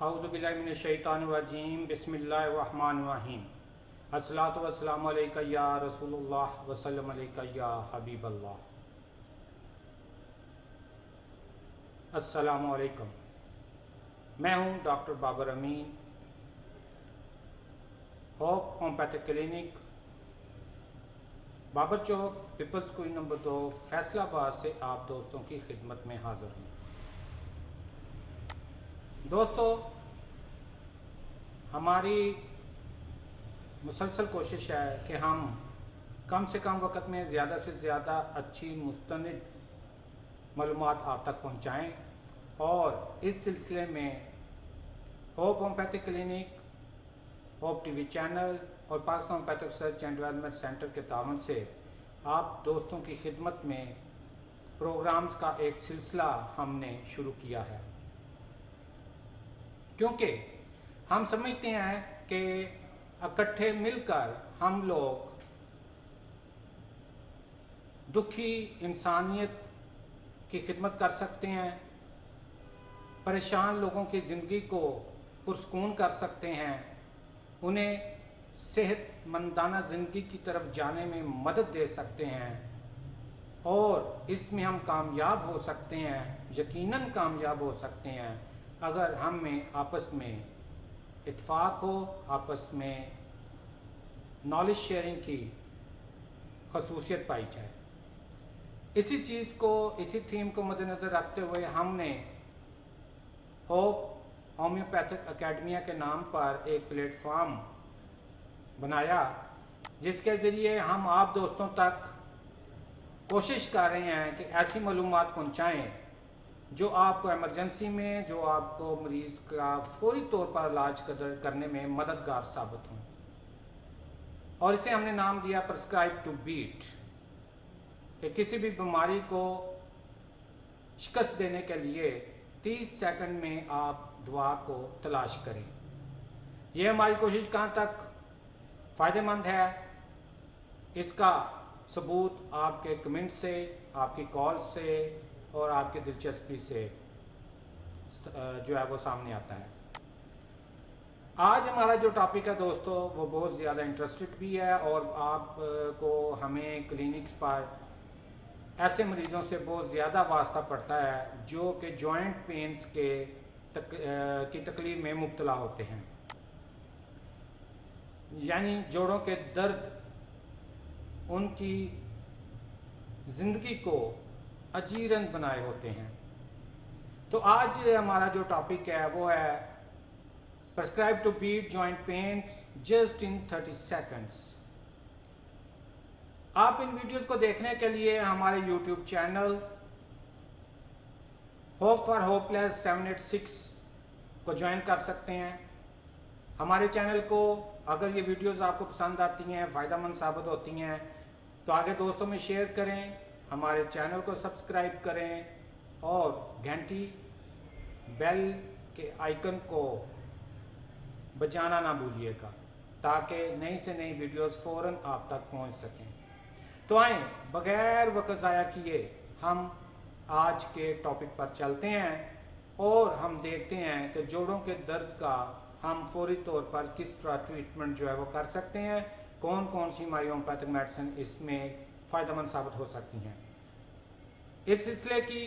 औज़ुबिल्लाहि मिनश्शैतानिर्रजीम बिस्मिल्लाहिर्रहमानिर्रहीम। अस्सलातु वस्सलामु अलैका या रसूलुल्लाह वसल्लम अलैका या हबीबल्लाह। अस्सलामु अलैकुम। मैं हूँ डॉक्टर बाबर अमीन, होप होम्योपैथिक क्लिनिक, बाबर चौक, पीपल्स स्कूल नंबर 2, फैसलाबाद से आप दोस्तों की खिदमत में हाज़िर हूँ। दोस्तों, हमारी मुसलसल कोशिश है कि हम कम से कम वक़्त में ज़्यादा से ज़्यादा अच्छी मुस्तनिद मालूमात आप तक पहुँचाएँ और इस सिलसिले में hope homeopathic clinic, hope TV channel और Pakistan homeopathic research and development centre के तावन से आप दोस्तों की खिदमत में प्रोग्राम्स का एक सिलसिला हमने शुरू किया है, क्योंकि हम समझते हैं कि इकट्ठे मिलकर हम लोग दुखी इंसानियत की खिदमत कर सकते हैं, परेशान लोगों की ज़िंदगी को पुरसकून कर सकते हैं, उन्हें सेहतमंदाना ज़िंदगी की तरफ जाने में मदद दे सकते हैं और इसमें हम कामयाब हो सकते हैं, यकीनन कामयाब हो सकते हैं अगर हम में आपस में इत्तेफाक हो, आपस में नॉलेज शेयरिंग की खसूसियत पाई जाए। इसी चीज़ को, इसी थीम को मद्देनज़र रखते हुए हमने होप होम्योपैथिक एकेडमिया के नाम पर एक प्लेटफॉर्म बनाया, जिसके ज़रिए हम आप दोस्तों तक कोशिश कर रहे हैं कि ऐसी मालूमात पहुँचाएँ जो आपको इमरजेंसी में, जो आपको मरीज़ का फौरी तौर पर इलाज करने में मददगार साबित हों। और इसे हमने नाम दिया प्रिस्क्राइब टू बीट, कि किसी भी बीमारी को शिकस्त देने के लिए 30 सेकंड में आप दवा को तलाश करें। यह हमारी कोशिश कहाँ तक फ़ायदेमंद है, इसका सबूत आपके कमेंट से, आपकी कॉल से और आपकी दिलचस्पी से जो है वो सामने आता है। आज हमारा जो टॉपिक है दोस्तों, वो बहुत ज़्यादा इंटरेस्टेड भी है और आपको हमें क्लिनिक्स पर ऐसे मरीज़ों से बहुत ज़्यादा वास्ता पड़ता है जो कि जॉइंट पेन्स की तकलीफ में मुब्तला होते हैं, यानी जोड़ों के दर्द उनकी ज़िंदगी को अजीरन बनाए होते हैं। तो आज हमारा जो टॉपिक है वो है prescribe to beat joint pains just in 30 seconds. आप इन वीडियोस को देखने के लिए हमारे YouTube channel hope for hopeless 786 को ज्वाइन कर सकते हैं। हमारे चैनल को अगर ये वीडियोस आपको पसंद आती हैं, फ़ायदेमंद साबित होती हैं, तो आगे दोस्तों में शेयर करें, हमारे चैनल को सब्सक्राइब करें और घंटी बेल के आइकन को बजाना ना भूलिएगा, ताकि नई से नई वीडियोस फ़ौरन आप तक पहुंच सकें। तो आए बगैर वक्त ज़ाया किए हम आज के टॉपिक पर चलते हैं और हम देखते हैं कि जोड़ों के दर्द का हम फौरी तौर पर किस तरह ट्रीटमेंट जो है वो कर सकते हैं, कौन कौन सी होम्योपैथिक मेडिसिन इसमें फ़ायदेमंद साबित हो सकती हैं। इस सिलसिले की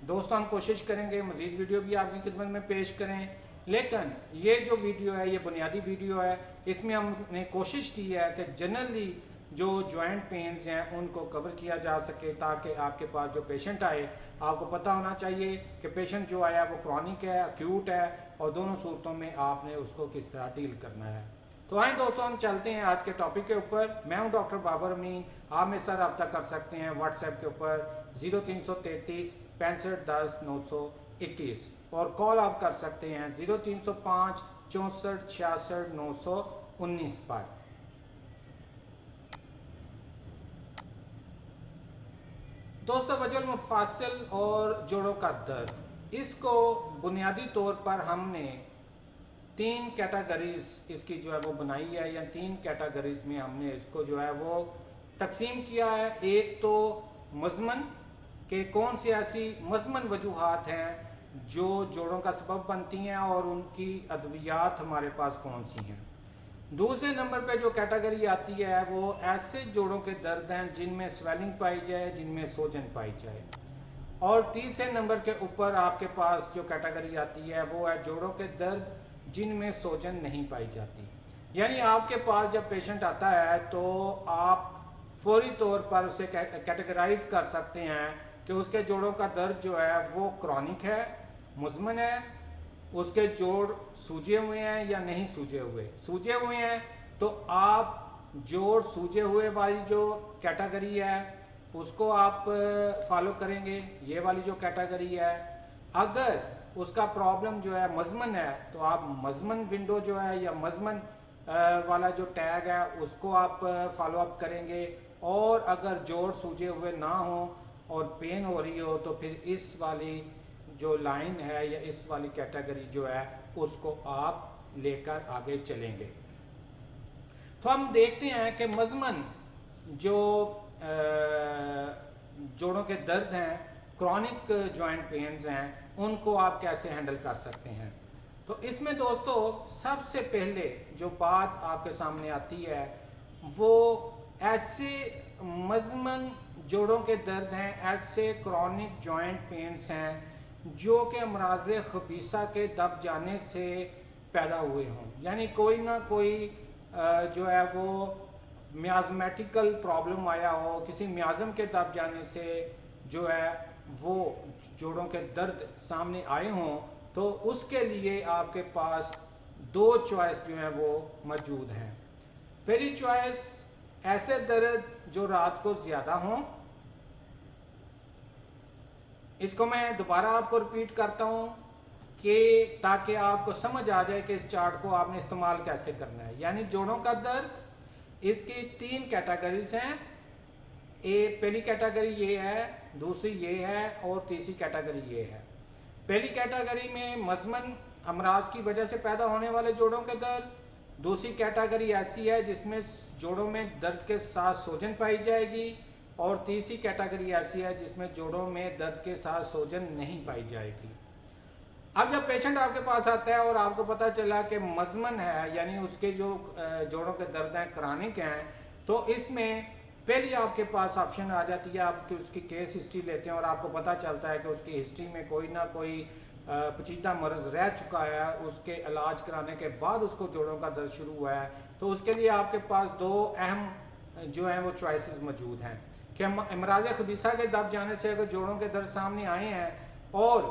दोस्तों हम कोशिश करेंगे मज़ीद वीडियो भी आपकी खिदमत में पेश करें, लेकिन ये जो वीडियो है ये बुनियादी वीडियो है। इसमें हमने कोशिश की है कि जनरली जो जॉइंट पेन्स हैं उनको कवर किया जा सके, ताकि आपके पास जो पेशेंट आए, आपको पता होना चाहिए कि पेशेंट जो आया वो क्रॉनिक है, अक्यूट है, और दोनों सूरतों में आपने उसको किस तरह डील करना है। तो आए दोस्तों हम चलते हैं आज के टॉपिक के ऊपर। मैं हूं डॉक्टर बाबर अमीन। आप मेरे साथ रब्ता कर सकते हैं व्हाट्सएप के ऊपर 0333 65 10 921 और कॉल आप कर सकते हैं 0305 64 66 919 पर। दोस्तों, वजल मुफासिल और जोड़ों का दर्द, इसको बुनियादी तौर पर हमने 3 कैटेगरीज इसकी जो है वो बनाई है, या 3 कैटेगरीज में हमने इसको जो है वो तकसीम किया है। एक तो मज़मन, के कौन सी ऐसी मज़मन वजूहात हैं जो जोड़ों का सबब बनती हैं और उनकी अद्वियात हमारे पास कौन सी हैं। दूसरे नंबर पे जो कैटेगरी आती है वो ऐसे जोड़ों के दर्द हैं जिनमें स्वेलिंग पाई जाए, जिनमें सोजन पाई जाए। और तीसरे नंबर के ऊपर आपके पास जो कैटेगरी आती है वो है जोड़ों के दर्द जिनमें सोजन नहीं पाई जाती। यानी आपके पास जब पेशेंट आता है तो आप फौरी तौर पर उसे कैटेगराइज कर सकते हैं कि उसके जोड़ों का दर्द जो है वो क्रॉनिक है, मुज़मन है, उसके जोड़ सूजे हुए हैं या नहीं सूजे हुए। सूजे हुए हैं तो आप जोड़ सूजे हुए वाली जो कैटेगरी है उसको आप फॉलो करेंगे, ये वाली जो कैटेगरी है। अगर उसका प्रॉब्लम जो है मज़मन है तो आप मज़मन विंडो जो है या मज़मन वाला जो टैग है उसको आप फॉलो अप करेंगे। और अगर जोड़ सूजे हुए ना हो और पेन हो रही हो तो फिर इस वाली जो लाइन है या इस वाली कैटेगरी जो है उसको आप लेकर आगे चलेंगे। तो हम देखते हैं कि मज़मन जो जोड़ों के दर्द हैं, क्रॉनिक जॉइंट पेन्स हैं, उनको आप कैसे हैंडल कर सकते हैं। तो इसमें दोस्तों सबसे पहले जो बात आपके सामने आती है वो ऐसे मज़मन जोड़ों के दर्द हैं, ऐसे क्रॉनिक जॉइंट पेन्स हैं जो कि अमराज़ खबीसा के दब जाने से पैदा हुए हों। यानी कोई ना कोई जो है वो मियाज़मेटिकल प्रॉब्लम आया हो, किसी मियाज़म के दब जाने से जो है वो जोड़ों के दर्द सामने आए हों, तो उसके लिए आपके पास दो चॉइस जो हैं वो मौजूद हैं। पहली चॉइस, ऐसे दर्द जो रात को ज़्यादा हों। इसको मैं दोबारा आपको रिपीट करता हूँ कि ताकि आपको समझ आ जाए कि इस चार्ट को आपने इस्तेमाल कैसे करना है। यानी जोड़ों का दर्द, इसकी तीन कैटेगरीज हैं। पहली कैटेगरी ये है, दूसरी ये है और तीसरी कैटेगरी ये है। पहली कैटेगरी में मज़मन अमराज की वजह से पैदा होने वाले जोड़ों के दर्द। दूसरी कैटेगरी ऐसी है जिसमें जोड़ों में दर्द के साथ सोजन पाई जाएगी। और तीसरी कैटेगरी ऐसी है जिसमें जोड़ों में दर्द के साथ सोजन नहीं पाई जाएगी। अब जब पेशेंट आपके पास आता है और आपको पता चला कि मज़मन है, यानी उसके जो जोड़ों के दर्द हैं क्रॉनिक हैं, तो इसमें पहले आपके पास ऑप्शन आ जाती है, आप उसकी केस हिस्ट्री लेते हैं और आपको पता चलता है कि उसकी हिस्ट्री में कोई ना कोई पेचीदा मर्ज़ रह चुका है, उसके इलाज कराने के बाद उसको जोड़ों का दर्द शुरू हुआ है। तो उसके लिए आपके पास दो अहम जो हैं वो चॉइसेस मौजूद हैं कि इमराज़ खबीसा के दब जाने से अगर जोड़ों के दर्द सामने आए हैं और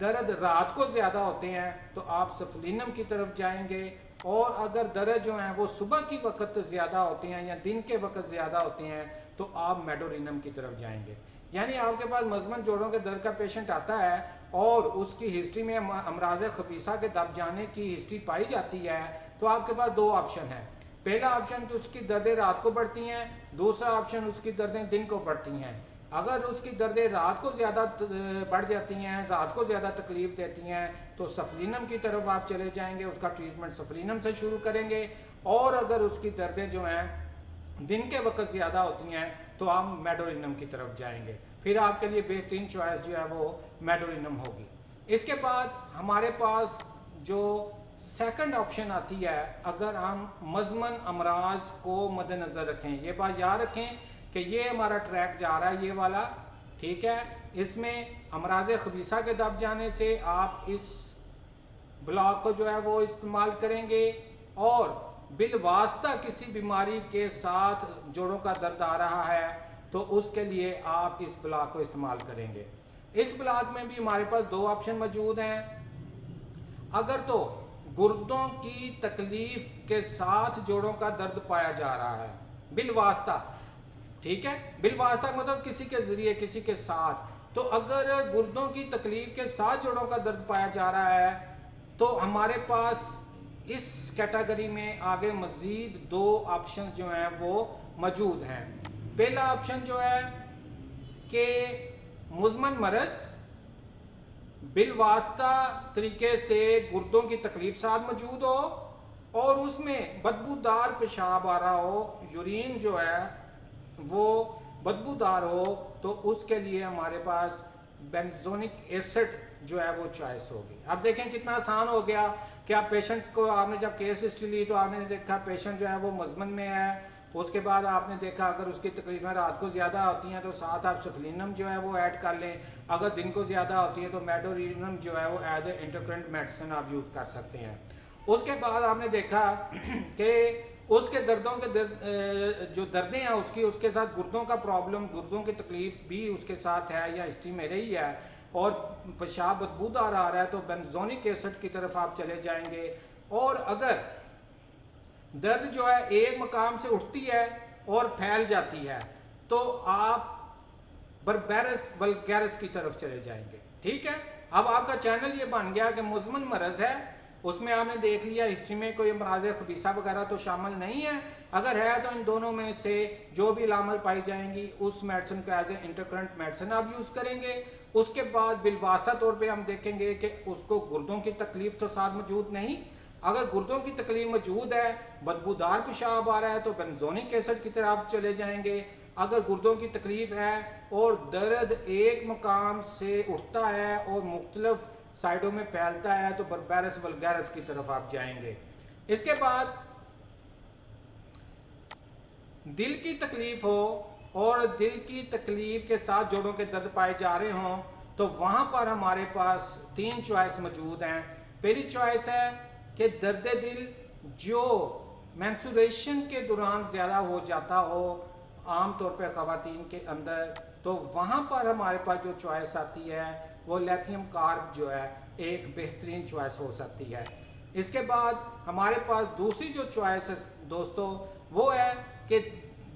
दर्द रात को ज़्यादा होते हैं तो आप सफलीनम की तरफ जाएंगे। और अगर दर्द जो हैं वो सुबह की वक्त ज़्यादा होते हैं या दिन के वक्त ज़्यादा होते हैं तो आप मेडोरिनम की तरफ जाएंगे। यानी आपके पास मज़मन जोड़ों के दर्द का पेशेंट आता है और उसकी हिस्ट्री में अमराज़ खबीसा के दब जाने की हिस्ट्री पाई जाती है, तो आपके पास दो ऑप्शन है। पहला ऑप्शन तो उसकी दर्दें रात को बढ़ती हैं, दूसरा ऑप्शन उसकी दर्दें दिन को बढ़ती हैं। अगर उसकी दर्दें रात को ज़्यादा बढ़ जाती हैं, रात को ज़्यादा तकलीफ़ देती हैं, तो सफलीनम की तरफ आप चले जाएंगे, उसका ट्रीटमेंट सफलीनम से शुरू करेंगे। और अगर उसकी दर्दें जो हैं दिन के वक्त ज़्यादा होती हैं तो आप मेडोरिनम की तरफ जाएंगे। फिर आपके लिए बेहतरीन चॉइस जो है वो मेडोरिनम होगी। इसके बाद हमारे पास जो सेकंड ऑप्शन आती है, अगर हम मज़मन अमराज को मद्देनज़र रखें, ये बात याद रखें कि ये हमारा ट्रैक जा रहा है ये वाला, ठीक है। इसमें अमराज खबीसा के दब जाने से आप इस ब्लॉक को जो है वो इस्तेमाल करेंगे। और बिलवास्ता किसी बीमारी के साथ जोड़ों का दर्द आ रहा है तो उसके लिए आप इस ब्लॉक को इस्तेमाल करेंगे। इस ब्लॉक में भी हमारे पास दो ऑप्शन मौजूद हैं। अगर तो गुर्दों की तकलीफ के साथ जोड़ों का दर्द पाया जा रहा है बिलवास्ता, ठीक है, बिलवास्ता मतलब किसी के जरिए किसी के साथ, तो अगर गुर्दों की तकलीफ के साथ जोड़ों का दर्द पाया जा रहा है तो हमारे पास इस कैटेगरी में आगे मज़ीद दो ऑप्शन जो हैं वो मौजूद हैं। पहला ऑप्शन जो है कि मुज़मन मरज़ बिलवास्ता तरीके से गुर्दों की तकलीफ साथ मौजूद हो और उसमें बदबूदार पेशाब आ रहा हो, यूरिन जो है वो बदबूदार हो, तो उसके लिए हमारे पास बेंजोनिक एसिड जो है वो चॉइस होगी। अब देखें कितना आसान हो गया कि आप पेशेंट को, आपने जब केस हिस्ट्री ली तो आपने देखा पेशेंट जो है वो मजमन में है, उसके बाद आपने देखा अगर उसकी तकलीफें रात को ज़्यादा होती हैं तो साथ आप सफलिनम जो है वो ऐड कर लें, अगर दिन को ज़्यादा होती है तो मेडोरिनम जो है वो एज ए इंटरकरेंट मेडिसिन आप यूज़ कर सकते हैं। उसके बाद आपने देखा कि उसके दर्दों के जो दर्दें हैं उसके साथ गुर्दों का प्रॉब्लम, गुर्दों की तकलीफ भी उसके साथ है या हिस्ट्री में रही है, और पेशाब बदबूदार आ रहा है तो बेंजोनिक एसिड की तरफ आप चले जाएंगे। और अगर दर्द जो है एक मकाम से उठती है और फैल जाती है तो आप बर्बेरस वल्गैरिस की तरफ चले जाएंगे। ठीक है, अब आपका चैनल ये बन गया कि मुज़मन मरज़ है, उसमें आपने देख लिया हिस्ट्री में कोई अमराज़ खबीसा वगैरह तो शामिल नहीं है, अगर है तो इन दोनों में से जो भी लामल पाई जाएंगी उस मेडिसिन को एज ए इंटरकरेंट मेडिसिन आप यूज़ करेंगे। उसके बाद बिलवास्ता तौर पे हम देखेंगे कि उसको गुर्दों की तकलीफ तो साथ मौजूद नहीं, अगर गुर्दों की तकलीफ मौजूद है, बदबूदार पेशाब आ रहा है तो बेंजोनिक एसिड की तरफ चले जाएंगे। अगर गुर्दों की तकलीफ है और दर्द एक मकाम से उठता है और मुख्तलिफ साइडों में फैलता है तो बर्बेरस वल्गैरिस की तरफ आप जाएंगे। इसके बाद दिल की तकलीफ हो और दिल की तकलीफ के साथ जोड़ों के दर्द पाए जा रहे हों तो वहाँ पर हमारे पास 3 चॉइस मौजूद हैं। पहली चॉइस है कि दर्द दिल जो मेंस्ट्रुएशन के दौरान ज़्यादा हो जाता हो, आम तौर पे ख़वातीन के अंदर, तो वहाँ पर हमारे पास जो चॉइस आती है वो लिथियम कार्ब जो है एक बेहतरीन चॉइस हो सकती है। इसके बाद हमारे पास दूसरी जो चॉइस है दोस्तों वो है कि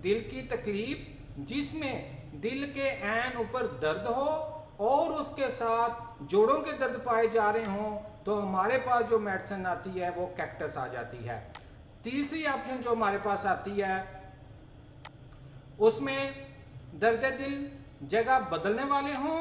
दिल की तकलीफ जिसमें दिल के ऐन ऊपर दर्द हो और उसके साथ जोड़ों के दर्द पाए जा रहे हों तो हमारे पास जो मेडिसिन आती है वो कैक्टस आ जाती है। तीसरी ऑप्शन जो हमारे पास आती है उसमें दर्द दिल जगह बदलने वाले हों,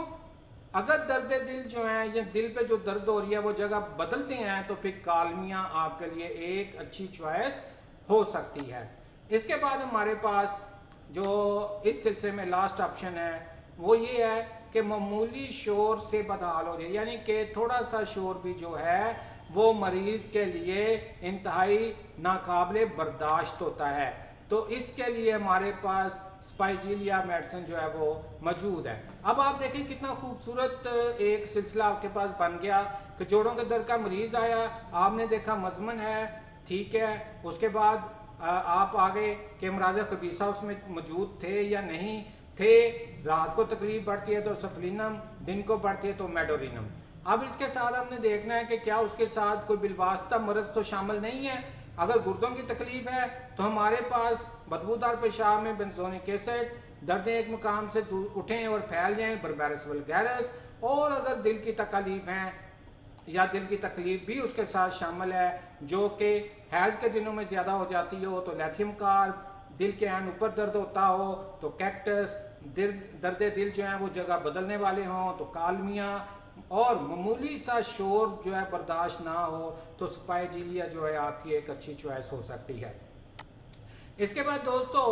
अगर दर्द दिल जो है या दिल पे जो दर्द हो रही है वो जगह बदलते हैं तो फिर कालमिया आपके लिए एक अच्छी चॉइस हो सकती है। इसके बाद हमारे पास जो इस सिलसिले में लास्ट ऑप्शन है वो ये है कि मामूली शोर से बदहाल हो जाए, यानी कि थोड़ा सा शोर भी जो है वो मरीज के लिए इंतहाई नाकाबिले बर्दाश्त होता है, तो इसके लिए हमारे पास स्पाइजीलिया मेडिसिन जो है वो मौजूद है। अब आप देखें कितना खूबसूरत एक सिलसिला आपके पास बन गया कि जोड़ों के दर्द का मरीज आया, आपने देखा मजमन है, ठीक है, उसके बाद आप आगे कि अमराज़ खबीसा उसमें मौजूद थे या नहीं थे, रात को तकलीफ बढ़ती है तो सफलिनम, दिन को बढ़ती है तो मेडोरिनम। अब इसके साथ हमने देखना है कि क्या उसके साथ कोई बिलवास्ता मरज तो शामिल नहीं है। अगर गुर्दों की तकलीफ है तो हमारे पास बदबूदार पेशाब में बेंजोनिक एसिड, दर्द एक मुकाम से उठें और फैल जाएं बर्बेरस वल्गैरिस, और अगर दिल की तकलीफ हैं या दिल की तकलीफ भी उसके साथ शामिल है जो कि हैज़ के दिनों में ज़्यादा हो जाती हो तो लिथियम कार्ब, दिल के ऐन ऊपर दर्द होता हो तो कैक्टस, दर्द दिल जो है वो जगह बदलने वाले हों तो कालमिया, और मामूली सा शोर जो है बर्दाश्त ना हो तो स्पाइजीलिया जो है आपकी एक अच्छी चॉइस हो सकती है। इसके बाद दोस्तों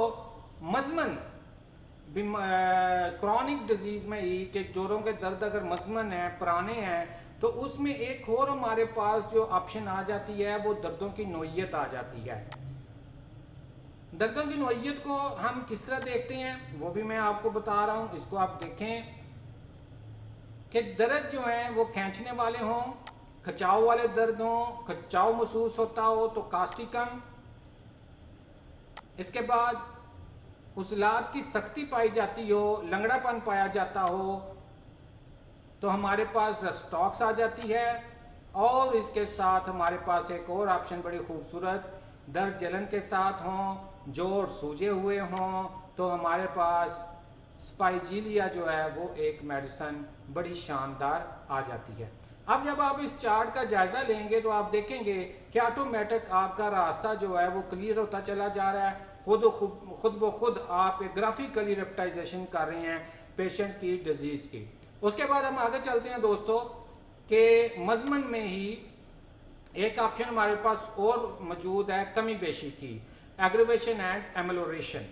मजमन क्रॉनिक डिजीज में ही कि जोड़ों के दर्द अगर मजमन है, पुराने हैं, तो उसमें एक और हमारे पास जो ऑप्शन आ जाती है वो दर्दों की नोयत आ जाती है। दर्दों की नोयत को हम किस तरह देखते हैं वो भी मैं आपको बता रहा हूं, इसको आप देखें कि दर्द जो है वो खींचने वाले हों, खिंचाव वाले दर्द हों, खिंचाव महसूस होता हो तो कास्टिकम, इसके बाद उजलात की सख्ती पाई जाती हो, लंगड़ापन पाया जाता हो तो हमारे पास रस्टॉक्स आ जाती है, और इसके साथ हमारे पास एक और ऑप्शन बड़ी खूबसूरत, दर्द जलन के साथ हों, जोड़ सूजे हुए हों तो हमारे पास स्पाइजीलिया जो है वो एक मेडिसिन बड़ी शानदार आ जाती है। अब जब आप इस चार्ट का जायजा लेंगे तो आप देखेंगे कि ऑटोमेटिक आपका रास्ता जो है वो क्लियर होता चला जा रहा है, खुद ब खुद आप एक ग्राफिकली रेप्टाइजेशन कर रहे हैं पेशेंट की डिजीज की। उसके बाद हम आगे चलते हैं दोस्तों कि मजमन में ही एक ऑप्शन हमारे पास और मौजूद है कमी बेशी की, एग्रीवेशन एंड एमेलोरेशन,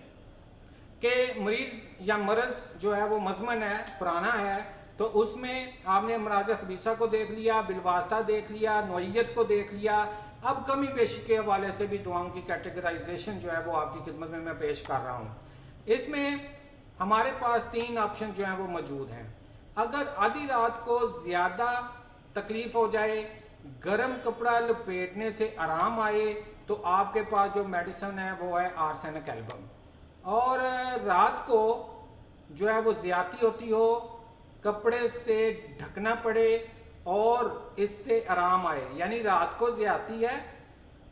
के मरीज या मरज जो है वो मजमन है, पुराना है, तो उसमें आपने अमराज खबीसा को देख लिया, बिलवास्ता देख लिया, नोयत को देख लिया। अब कमी पेशी के हवाले से भी दुआओं की कैटेगराइजेशन जो है वो आपकी खिदमत में मैं पेश कर रहा हूँ। इसमें हमारे पास 3 ऑप्शन जो हैं वो मौजूद हैं। अगर आधी रात को ज़्यादा तकलीफ हो जाए, गर्म कपड़ा लपेटने से आराम आए, तो आपके पास जो मेडिसिन है वो है आर्सेनिक एल्बम। और रात को जो है वो ज़्यादती होती हो, कपड़े से ढकना पड़े और इससे आराम आए, यानी रात को ज़्यादती है,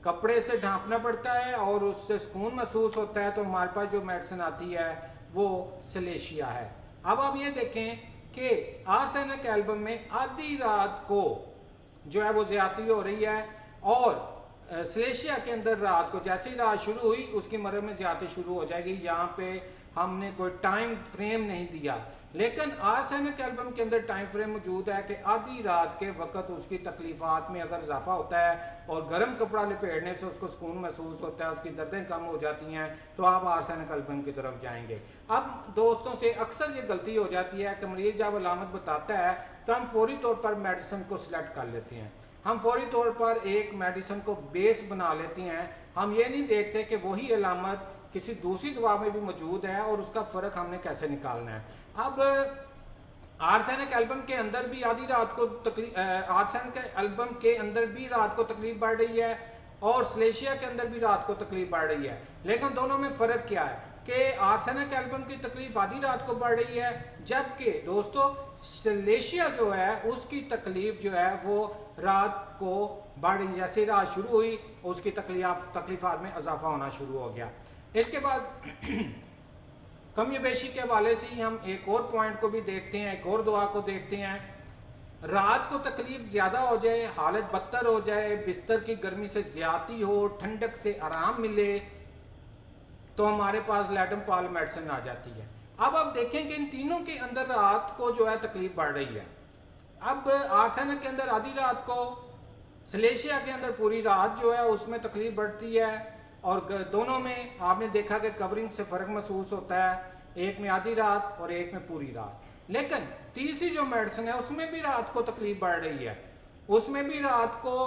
कपड़े से ढांपना पड़ता है और उससे सुकून महसूस होता है, तो हमारे पास जो मेडिसिन आती है वो सलेशिया है। अब आप ये देखें कि आर्सेनिक एल्बम में आधी रात को जो है वो ज़्यादती हो रही है और सलेशिया के अंदर रात को जैसे ही रात शुरू हुई उसकी मरद में ज़्यादती शुरू हो जाएगी। यहाँ पे हमने कोई टाइम फ्रेम नहीं दिया, लेकिन आर्सेनिक एल्बम के अंदर टाइम फ्रेम मौजूद है कि आधी रात के वक्त उसकी तकलीफ़ात में अगर इजाफा होता है और गर्म कपड़ा लपेटने से उसको सुकून महसूस होता है, उसकी दर्दें कम हो जाती हैं, तो आप आर्सेनिक एल्बम की तरफ जाएंगे। अब दोस्तों से अक्सर ये गलती हो जाती है कि मरीज जब अलामत बताता है तो हम फौरी तौर पर मेडिसिन को सिलेक्ट कर लेते हैं, हम फौरी तौर पर एक मेडिसिन को बेस बना लेते हैं। हम ये नहीं देखते कि वही अलामत किसी दूसरी दवा में भी मौजूद है और उसका फ़र्क हमने कैसे निकालना है। अब आर्सेनिक एल्बम के अंदर भी आधी रात को आर्सेनिक एल्बम के अंदर भी रात को तकलीफ बढ़ रही है और सलेशिया के अंदर भी रात को तकलीफ बढ़ रही है, लेकिन दोनों में फ़र्क क्या है कि आर्सेनिक एल्बम की तकलीफ आधी रात को बढ़ रही है, जबकि दोस्तों सलेशिया जो है उसकी तकलीफ जो है वो रात को बढ़ रही है। जैसे रात शुरू हुई उसकी तकलीफात में इजाफा होना शुरू हो गया। इसके बाद कमी बेशी के हवाले से ही हम एक और पॉइंट को भी देखते हैं, एक और दुआ को देखते हैं। रात को तकलीफ ज़्यादा हो जाए, हालत बदतर हो जाए, बिस्तर की गर्मी से ज़्यादती हो, ठंडक से आराम मिले, तो हमारे पास लैडमपाल मेडिसिन आ जाती है। अब आप देखें कि इन तीनों के अंदर रात को जो है तकलीफ बढ़ रही है। अब आर्सेनिक के अंदर आधी रात को, सलेशिया के अंदर पूरी रात जो है उसमें तकलीफ बढ़ती है और दोनों में आपने देखा कि कवरिंग से फ़र्क महसूस होता है, एक में आधी रात और एक में पूरी रात। लेकिन तीसरी जो मेडिसिन है उसमें भी रात को तकलीफ बढ़ रही है, उसमें भी रात को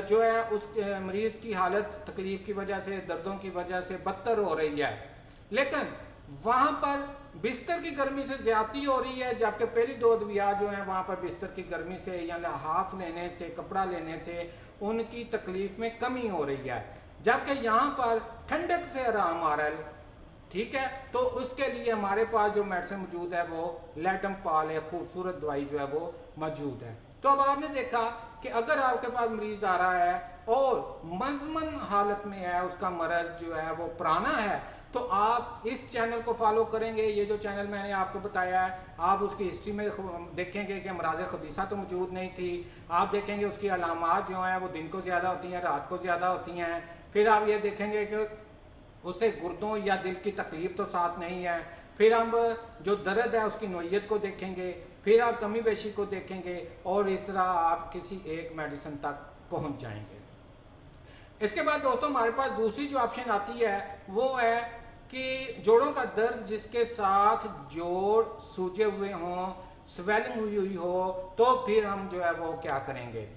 जो है उस मरीज़ की हालत तकलीफ़ की वजह से, दर्दों की वजह से बदतर हो रही है, लेकिन वहाँ पर बिस्तर की गर्मी से ज़्यादती हो रही है, जबकि पहली 2 दवाइयाँ जो हैं वहाँ पर बिस्तर की गर्मी से या हाफ लेने से, कपड़ा लेने से उनकी तकलीफ़ में कमी हो रही है, जबकि यहाँ पर ठंडक से आराम आ रहा है। ठीक है, तो उसके लिए हमारे पास जो मेडिसिन मौजूद है वो लैडमपाल है, खूबसूरत दवाई जो है वो मौजूद है। तो अब आपने देखा कि अगर आपके पास मरीज आ रहा है और मजमन हालत में है, उसका मरज जो है वो पुराना है, तो आप इस चैनल को फॉलो करेंगे। ये जो चैनल मैंने आपको बताया है, आप उसकी हिस्ट्री में देखेंगे कि अमराज खबीसा तो मौजूद नहीं थी। आप देखेंगे उसकी अलामात जो हैं वो दिन को ज़्यादा होती हैं, रात को ज़्यादा होती हैं। फिर आप ये देखेंगे कि उसे गुर्दों या दिल की तकलीफ तो साथ नहीं है। फिर हम जो दर्द है उसकी नोयत को देखेंगे, फिर आप कमी बेशी को देखेंगे और इस तरह आप किसी एक मेडिसिन तक पहुंच जाएंगे। इसके बाद दोस्तों हमारे पास दूसरी जो ऑप्शन आती है वो है कि जोड़ों का दर्द जिसके साथ जोड़ सूजे हुए हों, स्वेलिंग हुई हुई हो, तो फिर हम जो है वो क्या करेंगे।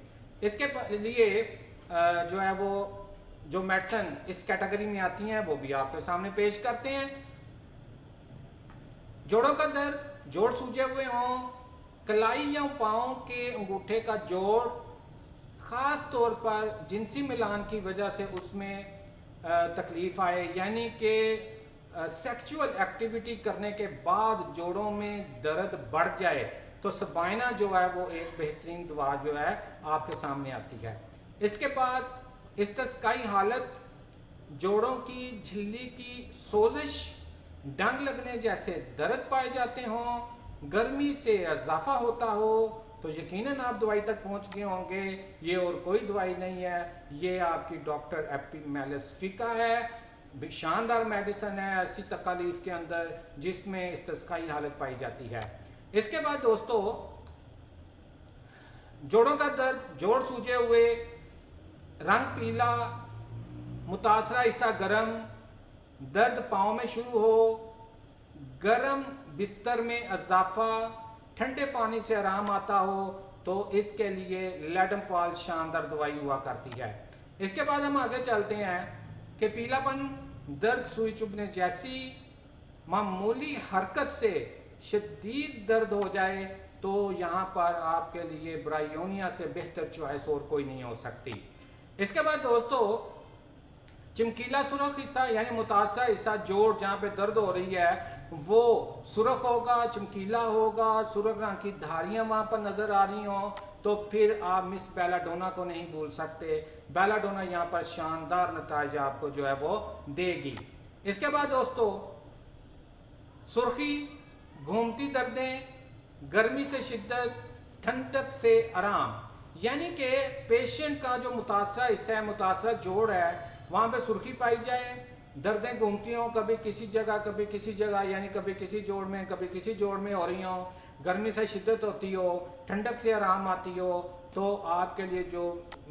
इसके लिए जो है वो जो मेडिसिन इस कैटेगरी में आती हैं वो भी आपके सामने पेश करते हैं। जोड़ों का दर्द, जोड़ सूजे हुए हों, कलाई या पाँव के अंगूठे का जोड़, ख़ास तौर पर जिनसी मिलान की वजह से उसमें तकलीफ़ आए, यानी कि सेक्सुअल एक्टिविटी करने के बाद जोड़ों में दर्द बढ़ जाए, तो सबाइना जो है वो एक बेहतरीन दवा जो है आपके सामने आती है। इसके बाद इस्तिस्काई हालत, जोड़ों की झिल्ली की सोजिश, डंग लगने जैसे दर्द पाए जाते हों, गर्मी से इजाफा होता हो, तो यकीनन आप दवाई तक पहुंच गए होंगे। ये और कोई दवाई नहीं है, ये आपकी डॉक्टर एपिमेलिस फिका है, शानदार मेडिसिन है ऐसी तकालीफ के अंदर जिसमें इस्तिस्काई हालत पाई जाती है। इसके बाद दोस्तों जोड़ों का दर्द, जोड़ सूजे हुए, रंग पीला, मुतासरा हिस्सा गर्म, दर्द पाँव में शुरू हो, गर्म बिस्तर में इजाफा, ठंडे पानी से आराम आता हो तो इसके लिए लेडमपाल शानदार दवाई हुआ करती है। इसके बाद हम आगे चलते हैं कि पीलापन, दर्द, सुई चुभने जैसी मामूली हरकत से शदीद दर्द हो जाए तो यहाँ पर आपके लिए ब्रायोनिया से बेहतर चॉइस और कोई नहीं हो सकती। इसके बाद दोस्तों, चमकीला सुरख हिस्सा यानी मुतासरा हिस्सा, जोड़ जहाँ पे दर्द हो रही है वो सुरख होगा, चमकीला होगा, सुरख रंग की धारियाँ वहाँ पर नज़र आ रही हों तो फिर आप मिस बेलाडोना को नहीं भूल सकते। बेलाडोना यहाँ पर शानदार नतीजा आपको जो है वो देगी। इसके बाद दोस्तों, सुर्खी, घूमती दर्दें, गर्मी से शिद्दत, ठंडक से आराम, यानी कि पेशेंट का जो मुतासरा हिस्सा है, मुतासरा जोड़ है, वहाँ पे सुर्खी पाई जाए, दर्दें घूमती हों, कभी किसी जगह कभी किसी जगह, यानी कभी किसी जोड़ में कभी किसी जोड़ में हो रही हों, गर्मी से शिद्दत होती हो, ठंडक से आराम आती हो, तो आपके लिए जो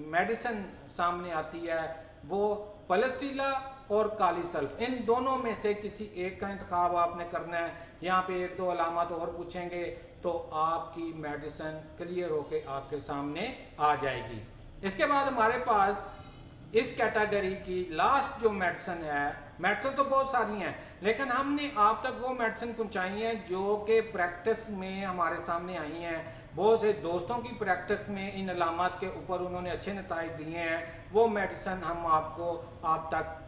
मेडिसिन सामने आती है वो पलस्टीला और काली सल्फ, इन दोनों में से किसी एक का इंतखाब आपने करना है। यहाँ पे एक दो अलामत और पूछेंगे तो आपकी मेडिसिन क्लियर होके आपके सामने आ जाएगी। इसके बाद हमारे पास इस कैटेगरी की लास्ट जो मेडिसिन है, मेडिसिन तो बहुत सारी हैं लेकिन हमने आप तक वो मेडिसिन पहुंचाई हैं जो कि प्रैक्टिस में हमारे सामने आई हैं। बहुत से दोस्तों की प्रैक्टिस में इन अलामत के ऊपर उन्होंने अच्छे नतीजे दिए हैं, वो मेडिसिन हम आपको आप तक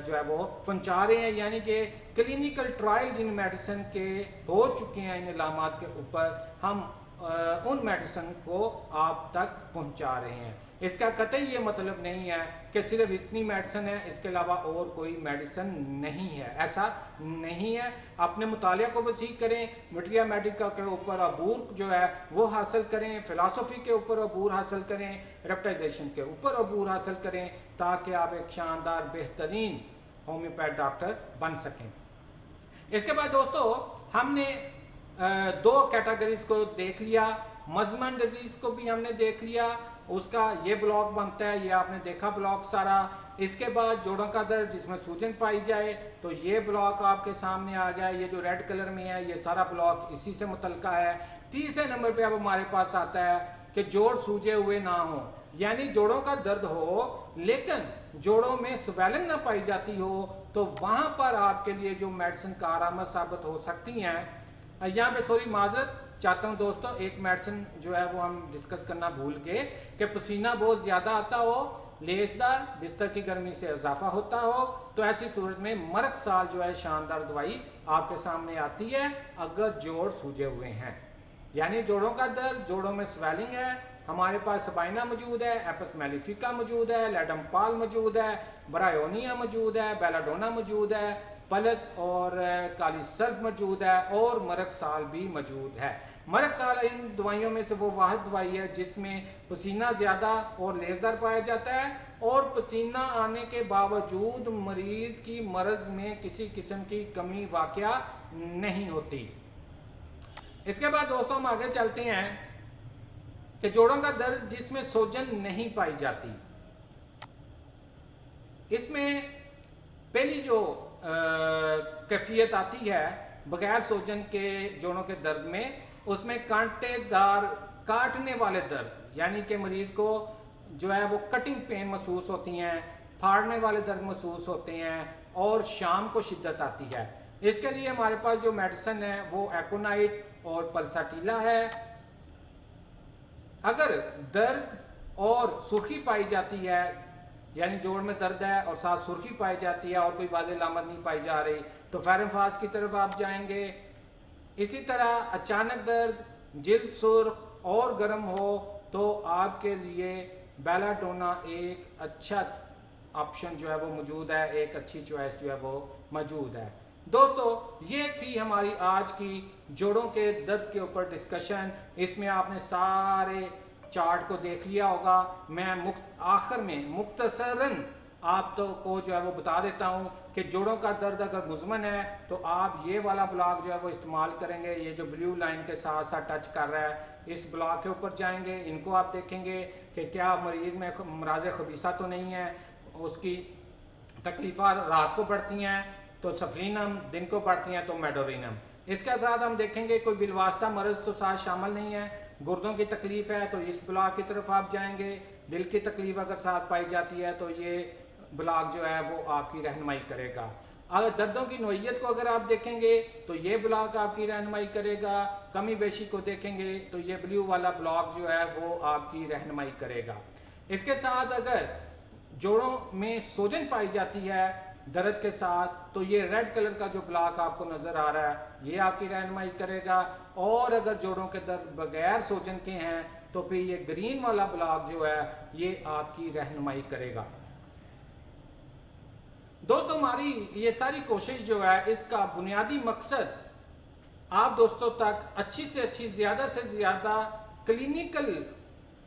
जो है वो पहुंचा रहे हैं, यानी कि क्लिनिकल ट्रायल जिन मेडिसिन के हो चुके हैं इन अलामत के ऊपर, हम उन मेडिसिन को आप तक पहुंचा रहे हैं। इसका कतई ये मतलब नहीं है कि सिर्फ इतनी मेडिसिन है, इसके अलावा और कोई मेडिसिन नहीं है, ऐसा नहीं है। अपने मुतालिया को वसी करें, मटीरिया मेडिका के ऊपर अबूर जो है वो हासिल करें, फ़िलासफ़ी के ऊपर अबूर हासिल करें, रेप्टाइजेशन के ऊपर अबूर हासिल करें, ताकि आप एक शानदार बेहतरीन होम्योपैथ डॉक्टर बन सकें। इसके बाद दोस्तों, हमने दो कैटेगरीज को देख लिया, मजमन डिजीज़ को भी हमने देख लिया, उसका ये ब्लॉक बनता है, ये आपने देखा ब्लॉक सारा। इसके बाद जोड़ों का दर्द जिसमें सूजन पाई जाए तो ये ब्लॉक आपके सामने आ गया, ये जो रेड कलर में है ये सारा ब्लॉक इसी से मुतल्का है। तीसरे नंबर पे अब हमारे पास आता है कि जोड़ सूजे हुए ना हो, यानी जोड़ों का दर्द हो लेकिन जोड़ों में स्वेलिंग ना पाई जाती हो, तो वहाँ पर आपके लिए जो मेडिसिन कारआमद साबित हो सकती हैं। यहाँ पे सॉरी माजरत चाहता हूँ दोस्तों, एक मेडिसिन जो है वो हम डिस्कस करना भूल गए कि पसीना बहुत ज़्यादा आता हो, लेसदार, बिस्तर की गर्मी से इजाफा होता हो, तो ऐसी सूरत में मरक साल जो है शानदार दवाई आपके सामने आती है अगर जोड़ सूजे हुए हैं, यानी जोड़ों का दर्द, जोड़ों में स्वेलिंग है। हमारे पास सबाइना मौजूद है, एपस मेलिफिका मौजूद है, लेडमपाल मौजूद है, ब्रायोनिया मौजूद है, बेलाडोना मौजूद है, पलस और काली सल्फ मौजूद है और मरक साल भी मौजूद है। मरक साल इन दवाइयों में से वो वाहिद दवाई है जिसमें पसीना ज़्यादा और लेसदार पाया जाता है और पसीना आने के बावजूद मरीज की मर्ज में किसी किस्म की कमी वाक़या नहीं होती। इसके बाद दोस्तों हम आगे चलते हैं कि जोड़ों का दर्द जिसमें सूजन नहीं पाई जाती। इसमें पहली जो कैफियत आती है बगैर सूजन के जोड़ों के दर्द में, उसमें कांटेदार काटने वाले दर्द, यानी कि मरीज को जो है वो कटिंग पेन महसूस होती हैं, फाड़ने वाले दर्द महसूस होते हैं और शाम को शिद्दत आती है। इसके लिए हमारे पास जो मेडिसिन है वो एकोनाइट और पल्साटीला है। अगर दर्द और सुर्खी पाई जाती है, यानी जोड़ में दर्द है और साथ सुर्खी पाई जाती है और कोई वाज़ेह अलामत नहीं पाई जा रही, तो फेरनफास की तरफ आप जाएंगे। इसी तरह अचानक दर्द, जिल्द सुर्ख और गर्म हो तो आपके लिए बेलाडोना एक अच्छा ऑप्शन जो है वो मौजूद है, एक अच्छी चॉइस जो है वो मौजूद है। दोस्तों ये थी हमारी आज की जोड़ों के दर्द के ऊपर डिस्कशन। इसमें आपने सारे चार्ट को देख लिया होगा। मैं आखिर में मुख्तसरन आप तो को जो है वो बता देता हूँ कि जोड़ों का दर्द अगर मुज़मन है तो आप ये वाला ब्लॉक जो है वो इस्तेमाल करेंगे। ये जो ब्लू लाइन के साथ साथ टच कर रहा है, इस ब्लॉक के ऊपर जाएंगे, इनको आप देखेंगे कि क्या मरीज़ में मराज़ खबीसा तो नहीं है, उसकी तकलीफ़ा रात को बढ़ती हैं तो सफरीनम, दिन को बढ़ती हैं तो मेडोरिनम। इसके साथ हम देखेंगे कोई बिलवास्ता मर्ज तो साथ शामिल नहीं है। गुर्दों की तकलीफ है तो इस ब्लॉक की तरफ आप जाएंगे। दिल की तकलीफ अगर साथ पाई जाती है तो ये ब्लॉक जो है वो आपकी रहनुमाई करेगा। अगर दर्दों की नोयत को अगर आप देखेंगे तो ये ब्लॉक आपकी रहनुमाई करेगा। कमी बेशी को देखेंगे तो ये ब्लू वाला ब्लॉक जो है वो आपकी रहनुमाई करेगा। इसके साथ अगर जोड़ों में सोजन पाई जाती है दर्द के साथ तो ये रेड कलर का जो ब्लॉक आपको नजर आ रहा है ये आपकी रहनुमाई करेगा। और अगर जोड़ों के दर्द बगैर सोजन के हैं तो फिर ये ग्रीन वाला ब्लॉक जो है ये आपकी रहनुमाई करेगा। दोस्तों हमारी ये सारी कोशिश जो है इसका बुनियादी मकसद आप दोस्तों तक अच्छी से अच्छी ज्यादा से ज्यादा क्लिनिकल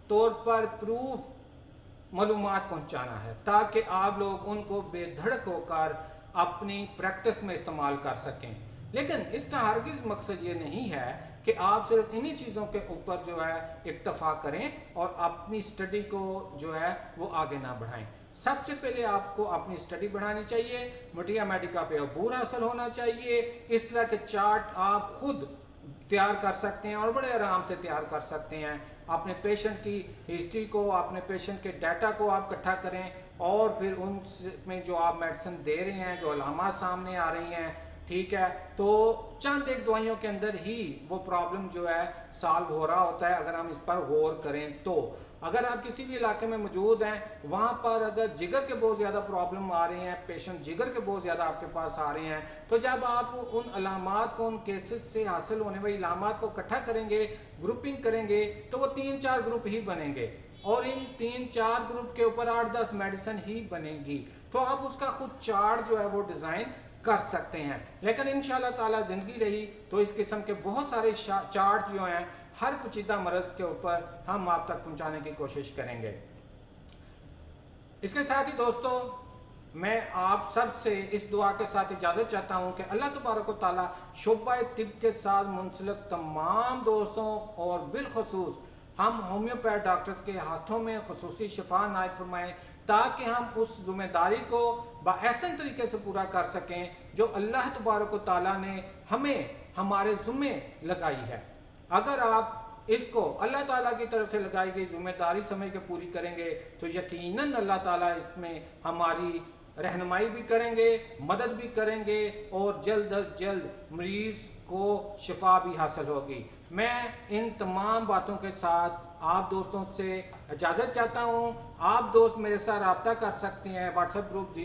तौर पर प्रूफ मालूमात पहुंचाना है ताकि आप लोग उनको बेधड़क होकर अपनी प्रैक्टिस में इस्तेमाल कर सकें। लेकिन इसका हरगिज मकसद ये नहीं है कि आप सिर्फ इन्हीं चीज़ों के ऊपर जो है इक्तफा करें और अपनी स्टडी को जो है वो आगे ना बढ़ाएं। सबसे पहले आपको अपनी स्टडी बढ़ानी चाहिए, मटिया मेडिका पे अबूर हासिल होना चाहिए। इस तरह के चार्ट आप खुद तैयार कर सकते हैं और बड़े आराम से तैयार कर सकते हैं। अपने पेशेंट की हिस्ट्री को, अपने पेशेंट के डाटा को आप इकट्ठा करें और फिर उनमें जो आप मेडिसिन दे रहे हैं, जो अलामात सामने आ रही हैं, ठीक है, तो चंद एक दवाइयों के अंदर ही वो प्रॉब्लम जो है सॉल्व हो रहा होता है अगर हम इस पर गौर करें तो। अगर आप किसी भी इलाके में मौजूद हैं वहाँ पर अगर जिगर के बहुत ज़्यादा प्रॉब्लम आ रही हैं, पेशेंट जिगर के बहुत ज़्यादा आपके पास आ रहे हैं, तो जब आप उन अलामात को, उन केसेस से हासिल होने वाली अलामात को इकट्ठा करेंगे, ग्रुपिंग करेंगे तो वो 3-4 ग्रुप ही बनेंगे और इन 3-4 ग्रुप के ऊपर 8-10 मेडिसिन ही बनेगी। तो आप उसका खुद चार्ट जो है वो डिज़ाइन कर सकते हैं। लेकिन इंशाल्लाह ताला जिंदगी रही तो इस किस्म के बहुत सारे चार्ट जो हैं हर पेचीदा मर्ज के ऊपर हम आप तक पहुंचाने की कोशिश करेंगे। इसके साथ ही दोस्तों मैं आप सब से इस दुआ के साथ इजाज़त चाहता हूं कि अल्लाह तबारक व तआला शोबा तिब के साथ मुंसलिक तमाम दोस्तों और बिलखसूस हम होम्योपैथ डॉक्टर्स के हाथों में खुसूसी शिफा नायत फरमाएं ताकि हम उस जिम्मेदारी को बाहसन तरीके से पूरा कर सकें जो अल्लाह तबारक व तआला ने हमें हमारे ज़ुम्मे लगाई है। अगर आप इसको अल्लाह ताला की तरफ से लगाई गई जिम्मेदारी समझ के पूरी करेंगे तो यकीनन अल्लाह ताला इसमें हमारी रहनुमाई भी करेंगे, मदद भी करेंगे और जल्द अज जल्द मरीज को शिफा भी हासिल होगी। मैं इन तमाम बातों के साथ आप दोस्तों से इजाज़त चाहता हूँ। आप दोस्त मेरे साथ रब्ता कर सकते हैं व्हाट्सएप ग्रुप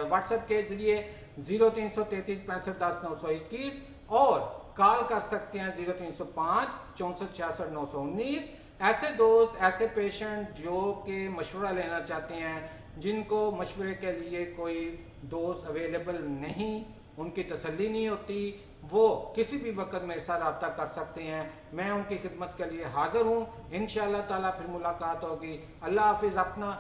व्हाट्सएप के ज़रिए 0333 65 10 921 और कॉल कर सकते हैं 0305 64 66 919। ऐसे दोस्त, ऐसे पेशेंट जो कि मशवरा लेना चाहते हैं, जिनको मशवरे के लिए कोई दोस्त अवेलेबल नहीं, उनकी तसल्ली नहीं होती, वो किसी भी वक्त मेरे साथ रब्ता कर सकते हैं। मैं उनकी खिदमत के लिए हाजिर हूँ। इंशाअल्लाह ताला फिर मुलाकात होगी। अल्लाह हाफिज़। अपना